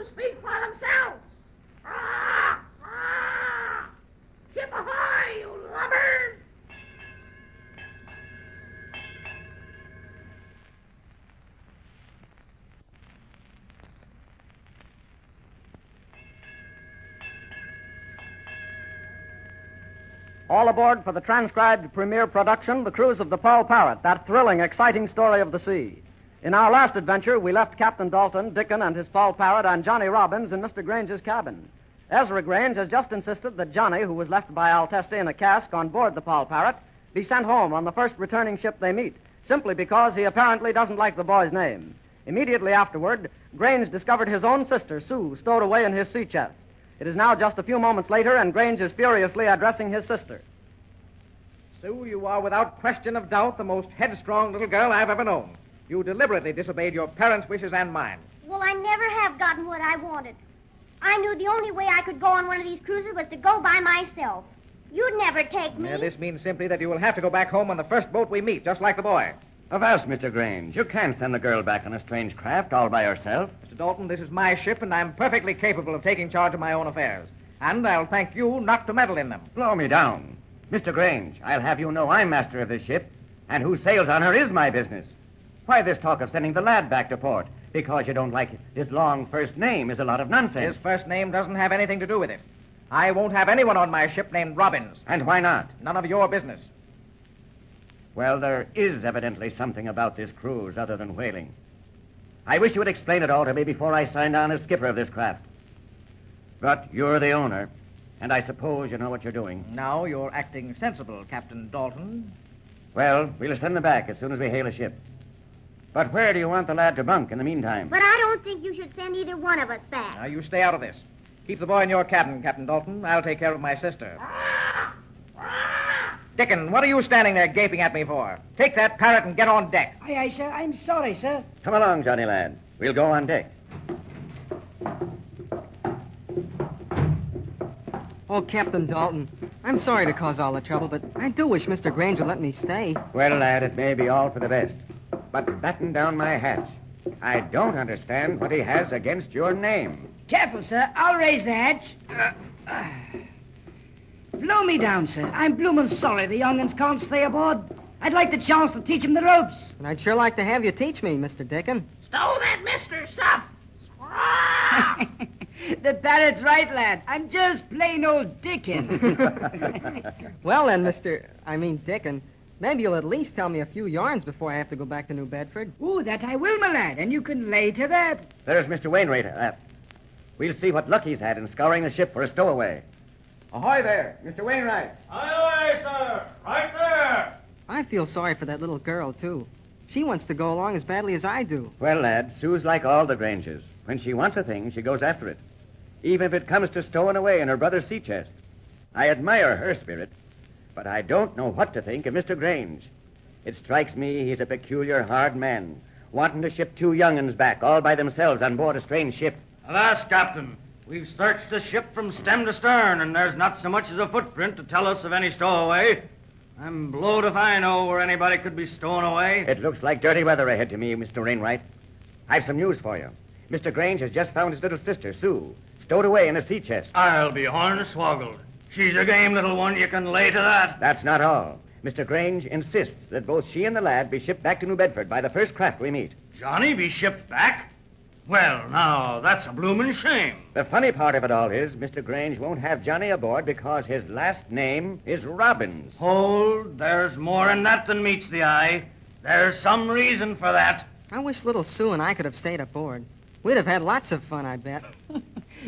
speak for themselves. Ah! Ah! Ship ahoy, you lubbers! All aboard for the transcribed premiere production, The Cruise of the Pearl Parrot, that thrilling, exciting story of the sea. In our last adventure, we left Captain Dalton, Dickon, and his Pearl Parrot, and Johnny Robbins in Mr. Grange's cabin. Ezra Grange has just insisted that Johnny, who was left by Altesta in a cask on board the Pearl Parrot, be sent home on the first returning ship they meet, simply because he apparently doesn't like the boy's name. Immediately afterward, Grange discovered his own sister, Sue, stowed away in his sea chest. It is now just a few moments later, and Grange is furiously addressing his sister. Sue, you are without question of doubt the most headstrong little girl I've ever known. You deliberately disobeyed your parents' wishes and mine. Well, I never have gotten what I wanted. I knew the only way I could go on one of these cruises was to go by myself. You'd never take me. This means simply that you will have to go back home on the first boat we meet, just like the boy. Avast, Mr. Grange. You can't send the girl back on a strange craft all by herself. Mr. Dalton, this is my ship, and I'm perfectly capable of taking charge of my own affairs. And I'll thank you not to meddle in them. Blow me down. Mr. Grange, I'll have you know I'm master of this ship, and who sails on her is my business. Why this talk of sending the lad back to port? Because you don't like his long first name is a lot of nonsense. His first name doesn't have anything to do with it. I won't have anyone on my ship named Robbins. And why not? None of your business. Well, there is evidently something about this cruise other than whaling. I wish you would explain it all to me before I signed on as skipper of this craft. But you're the owner, and I suppose you know what you're doing. Now you're acting sensible, Captain Dalton. Well, we'll send them back as soon as we hail a ship. But where do you want the lad to bunk in the meantime? But I don't think you should send either one of us back. Now, you stay out of this. Keep the boy in your cabin, Captain Dalton. I'll take care of my sister. Dickon, what are you standing there gaping at me for? Take that parrot and get on deck. Aye, aye, sir. I'm sorry, sir. Come along, Johnny lad. We'll go on deck. Oh, Captain Dalton, I'm sorry to cause all the trouble, but I do wish Mr. Grange would let me stay. Well, lad, it may be all for the best. But batten down my hatch. I don't understand what he has against your name. Careful, sir. I'll raise the hatch. Blow me down, sir. I'm bloomin' sorry the young'uns can't stay aboard. I'd like the chance to teach 'em the ropes. And I'd sure like to have you teach me, Mr. Dickon. Stow that mister stuff. The parrot's right, lad. I'm just plain old Dickon. Well, then, Dickon, maybe you'll at least tell me a few yarns before I have to go back to New Bedford. Ooh, that I will, my lad, and you can lay to that. There's Mr. Wainwright. We'll see what luck he's had in scouring the ship for a stowaway. Ahoy there, Mr. Wainwright. Aye, aye, sir. Right there. I feel sorry for that little girl, too. She wants to go along as badly as I do. Well, lad, Sue's like all the Granges. When she wants a thing, she goes after it. Even if it comes to stowing away in her brother's sea chest. I admire her spirit, but I don't know what to think of Mr. Grange. It strikes me he's a peculiar, hard man, wanting to ship two young'uns back all by themselves on board a strange ship. Alas, Captain, we've searched the ship from stem to stern, and there's not so much as a footprint to tell us of any stowaway. I'm blowed if I know where anybody could be stown away. It looks like dirty weather ahead to me, Mr. Wainwright. I've some news for you. Mr. Grange has just found his little sister, Sue, stowed away in a sea chest. I'll be hornswoggled. She's a game little one, you can lay to that. That's not all. Mr. Grange insists that both she and the lad be shipped back to New Bedford by the first craft we meet. Johnny be shipped back? Well, now, that's a bloomin' shame. The funny part of it all is Mr. Grange won't have Johnny aboard because his last name is Robbins. Hold, there's more in that than meets the eye. There's some reason for that. I wish little Sue and I could have stayed aboard. We'd have had lots of fun, I bet.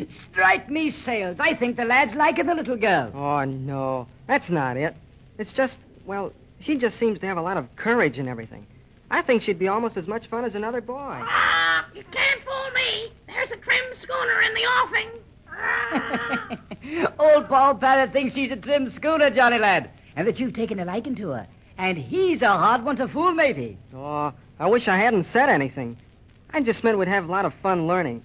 Strike me sails. I think the lad's liking the little girl. Oh, no. That's not it. It's just, well, she just seems to have a lot of courage and everything. I think she'd be almost as much fun as another boy. You can't fool me. There's a trim schooner in the offing. Old Paul Parrot thinks she's a trim schooner, Johnny lad, and that you've taken a liking to her. And he's a hard one to fool, matey. Oh, I wish I hadn't said anything. I just meant we'd have a lot of fun learning.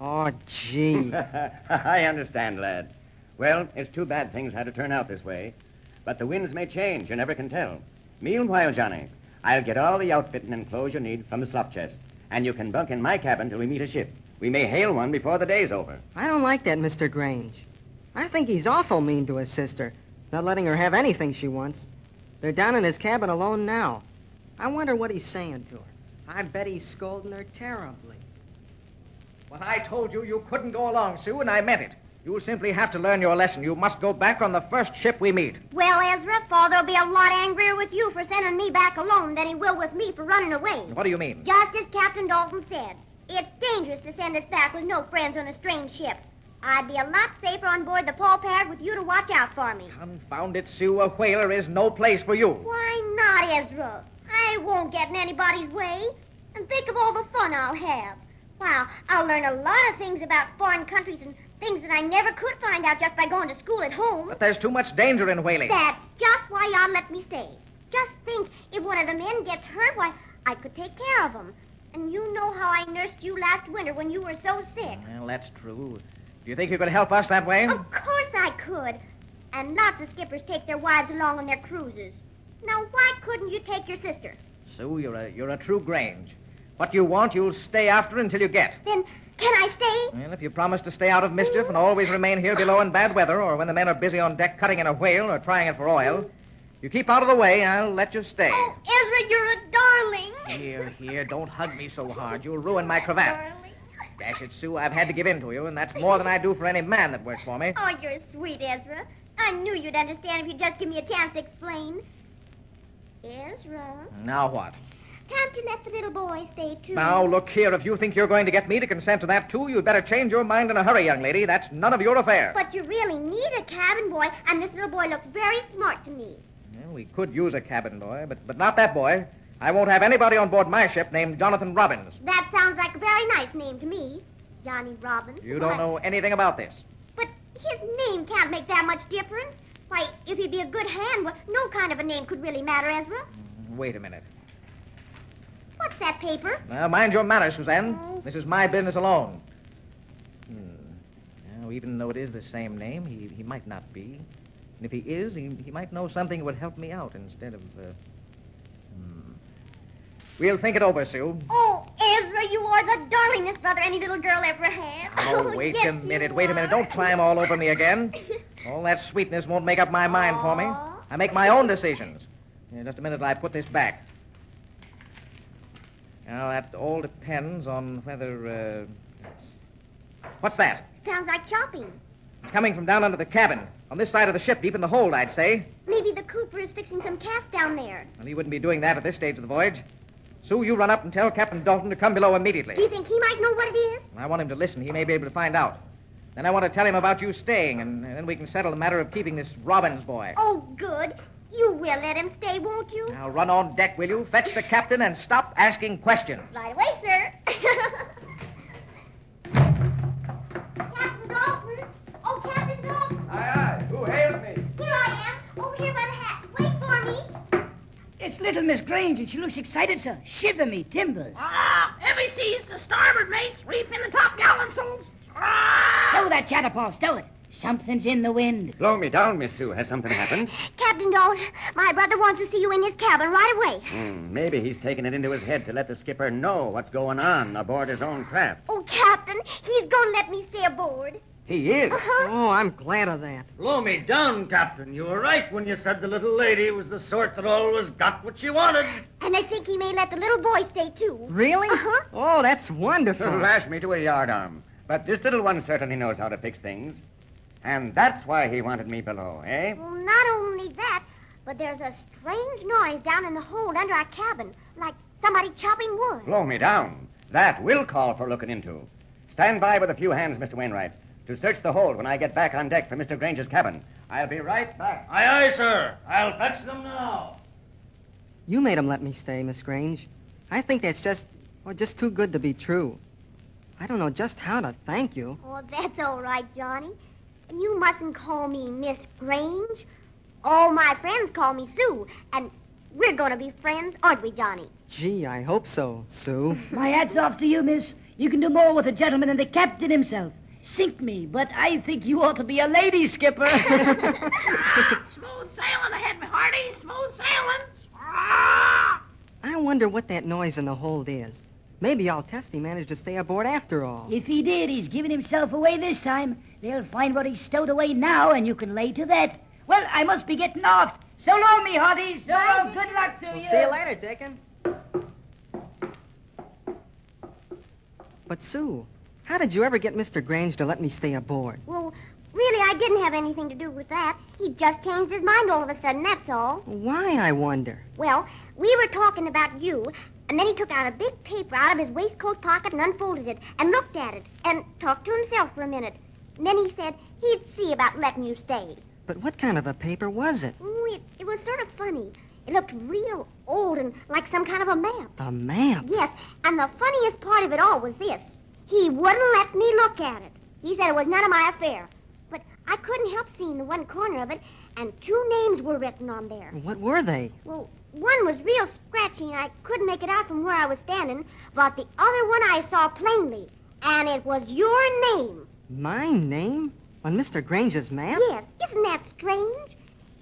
Oh, gee. I understand, lad. Well, it's too bad things had to turn out this way. But the winds may change, you never can tell. Meanwhile, Johnny, I'll get all the outfit and clothes you need from the slop chest. And you can bunk in my cabin till we meet a ship. We may hail one before the day's over. I don't like that, Mr. Grange. I think he's awful mean to his sister, not letting her have anything she wants. They're down in his cabin alone now. I wonder what he's saying to her. I bet he's scolding her terribly. Well, I told you you couldn't go along, Sue, and I meant it. You'll simply have to learn your lesson. You must go back on the first ship we meet. Well, Ezra, Father'll be a lot angrier with you for sending me back alone than he will with me for running away. What do you mean? Just as Captain Dalton said, it's dangerous to send us back with no friends on a strange ship. I'd be a lot safer on board the Paul Parrot with you to watch out for me. Confound it, Sue, a whaler is no place for you. Why not, Ezra? I won't get in anybody's way. And think of all the fun I'll have. Wow, I'll learn a lot of things about foreign countries and things that I never could find out just by going to school at home. But there's too much danger in whaling. That's just why y'all let me stay. Just think, if one of the men gets hurt, why, I could take care of him. And you know how I nursed you last winter when you were so sick. Well, that's true. Do you think you could help us that way? Of course I could. And lots of skippers take their wives along on their cruises. Now, why couldn't you take your sister? Sue, you're a true Grange. What you want, you'll stay after until you get. Then, can I stay? Well, if you promise to stay out of mischief and always remain here below in bad weather, or when the men are busy on deck cutting in a whale or trying it for oil, you keep out of the way, I'll let you stay. Oh, Ezra, you're a darling. Here, don't hug me so hard. You'll ruin my cravat. Darling. Dash it, Sue, I've had to give in to you, and that's more than I do for any man that works for me. Oh, you're sweet, Ezra. I knew you'd understand if you'd just give me a chance to explain. Ezra, Now what? can't you let the little boy stay, too? Now, look here. If you think you're going to get me to consent to that, too, you'd better change your mind in a hurry, young lady. That's none of your affair. But you really need a cabin boy, and this little boy looks very smart to me. Well, we could use a cabin boy, but not that boy. I won't have anybody on board my ship named Jonathan Robbins. That sounds like a very nice name to me, Johnny Robbins. You don't know anything about this. But his name can't make that much difference. Why, if he'd be a good hand, well, no kind of a name could really matter, Ezra. Wait a minute. What's that paper? Now, mind your manners, Suzanne. Oh. This is my business alone. Now, even though it is the same name, he might not be. And if he is, he might know something that would help me out instead of... We'll think it over, Sue. Oh, Ezra, you are the darlingest brother any little girl ever had. Oh, wait yes, a minute, you wait a minute. are. Don't climb all over me again. All that sweetness won't make up my mind for me. Aw. I make my own decisions. In just a minute, I put this back. Now, that all depends on whether, What's that? Sounds like chopping. It's coming from down under the cabin. On this side of the ship, deep in the hold, I'd say. Maybe the cooper is fixing some cast down there. Well, he wouldn't be doing that at this stage of the voyage. Sue, you run up and tell Captain Dalton to come below immediately. Do you think he might know what it is? I want him to listen. He may be able to find out. Then I want to tell him about you staying, and then we can settle the matter of keeping this Robbins boy. Oh, good. You will let him stay, won't you? Now run on deck, will you? Fetch the captain and stop asking questions. Right away, sir. Captain Dalton. Oh, Captain Dalton. Aye, who hails me? Here I am, over here by the hatch. Wait for me. It's little Miss Grange, and she looks excited, sir. Shiver me timbers. Heavy seas to starboard, mates. Reef in the top gallantsails. Stow that chatter, Paul, stow it. Something's in the wind. Blow me down, Miss Sue. Has something happened? Captain Dalton, my brother wants to see you in his cabin right away. Maybe he's taken it into his head to let the skipper know what's going on aboard his own craft. Oh, Captain, he's going to let me stay aboard. He is. Uh-huh. Oh, I'm glad of that. Blow me down, Captain. You were right when you said the little lady was the sort that always got what she wanted. And I think he may let the little boy stay, too. Really? Uh-huh. Oh, that's wonderful. Lash me to a yardarm. But this little one certainly knows how to fix things. And that's why he wanted me below, eh? Well, not only that, but there's a strange noise down in the hold under our cabin, like somebody chopping wood. Blow me down. That will call for looking into. Stand by with a few hands, Mr. Wainwright, to search the hold when I get back on deck for Mr. Grange's cabin. I'll be right back. Aye, aye, sir. I'll fetch them now. You made him let me stay, Miss Grange. I think that's just too good to be true. I don't know just how to thank you. Oh, that's all right, Johnny. And you mustn't call me Miss Grange. All my friends call me Sue, and we're going to be friends, aren't we, Johnny? Gee, I hope so, Sue. My hat's off to you, miss. You can do more with a gentleman than the captain himself. Sink me, but I think you ought to be a lady skipper. Smooth sailing ahead, my hearty. Smooth sailing. I wonder what that noise in the hold is. Maybe Altesti managed to stay aboard after all. If he did, he's giving himself away this time. They'll find what he's stowed away now, and you can lay to that. Well, I must be getting off. So long, me hearties. So long. Good luck to We'll you. see you later, Dickon. But, Sue, how did you ever get Mr. Grange to let me stay aboard? Well, really, I didn't have anything to do with that. He just changed his mind all of a sudden, that's all. Why, I wonder? Well, we were talking about you, and then he took out a big paper out of his waistcoat pocket and unfolded it and looked at it and talked to himself for a minute. And then he said he'd see about letting you stay. But what kind of a paper was it? Ooh, it was sort of funny. It looked real old and like some kind of a map. A map? Yes, and the funniest part of it all was this. He wouldn't let me look at it. He said it was none of my affair. But I couldn't help seeing the one corner of it, and 2 names were written on there. What were they? Well, one was real scratchy, and I couldn't make it out from where I was standing, but the other one I saw plainly, and it was your name. My name? On Mr. Grange's map? Yes, isn't that strange?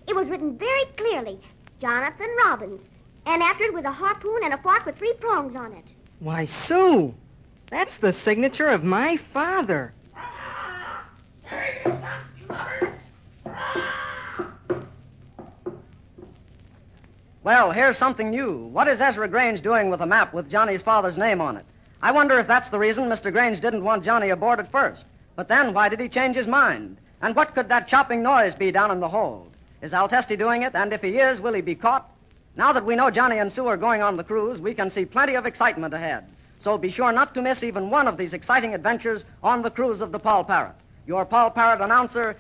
It was written very clearly, Jonathan Robbins, and after it was a harpoon and a fork with 3 prongs on it. Why, Sue, that's the signature of my father. Well, here's something new. What is Ezra Grange doing with a map with Johnny's father's name on it? I wonder if that's the reason Mr. Grange didn't want Johnny aboard at first. But then, why did he change his mind? And what could that chopping noise be down in the hold? Is Altesti doing it? And if he is, will he be caught? Now that we know Johnny and Sue are going on the cruise, we can see plenty of excitement ahead. So be sure not to miss even one of these exciting adventures on the cruise of the Paul Parrot. Your Paul Parrot announcer